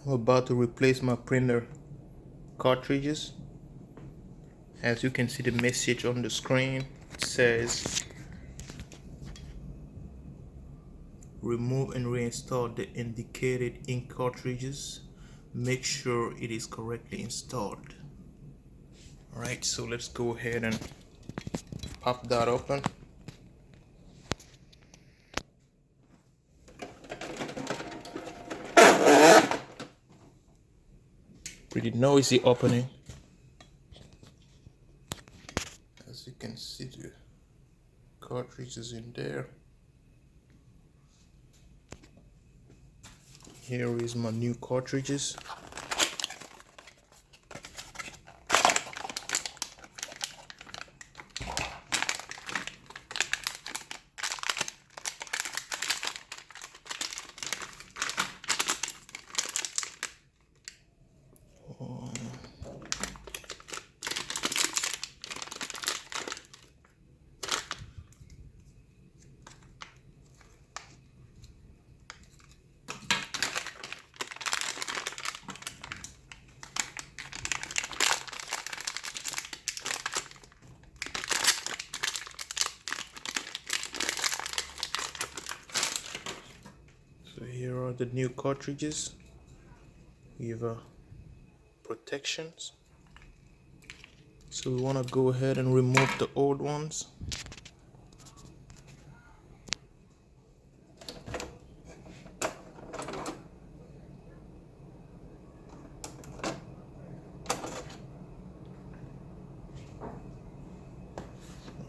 I'm about to replace my printer cartridges. As you can see, the message on the screen says remove and reinstall the indicated ink cartridges. Make sure it is correctly installed. Alright, so let's go ahead and pop that open. Pretty noisy opening. As you can see, the cartridges in there. Here is my new cartridges. So here are the new cartridges. We have protections. So we want to go ahead and remove the old ones.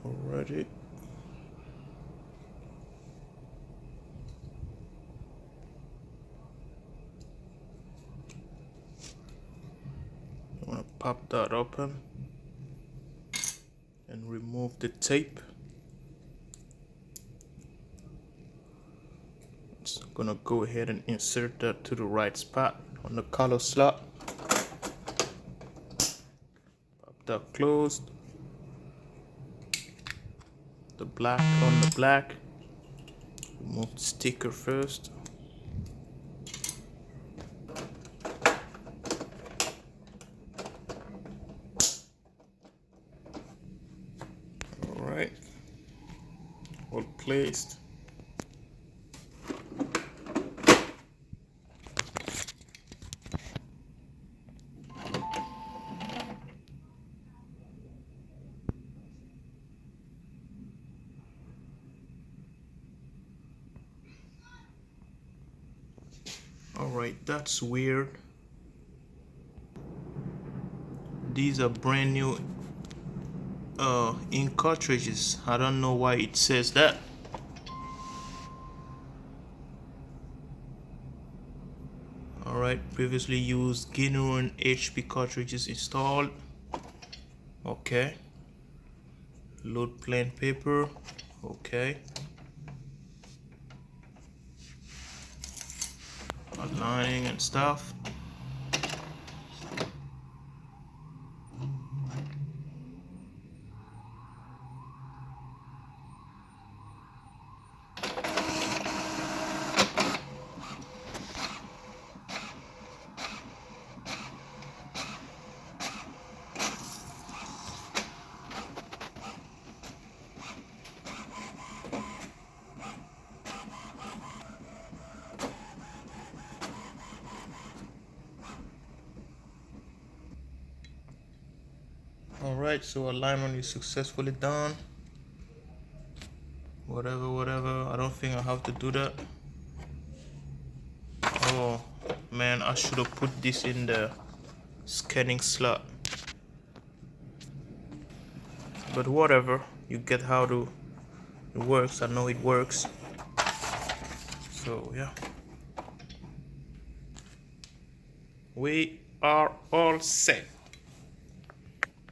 Alrighty. I want to pop that open and remove the tape. So I'm gonna go ahead and insert that to the right spot on the color slot. Pop that closed. The black on the black. Remove the sticker first. Alright. All placed. Alright, that's weird. These are brand new ink cartridges. I don't know why it says that. Alright, previously used genuine HP cartridges installed. Okay. Load plain paper. Okay. Aligning and stuff. Alright, so alignment is successfully done. Whatever. I don't think I have to do that. Oh man, I should have put this in the scanning slot. But whatever, you get how it works. I know it works. So yeah. We are all set.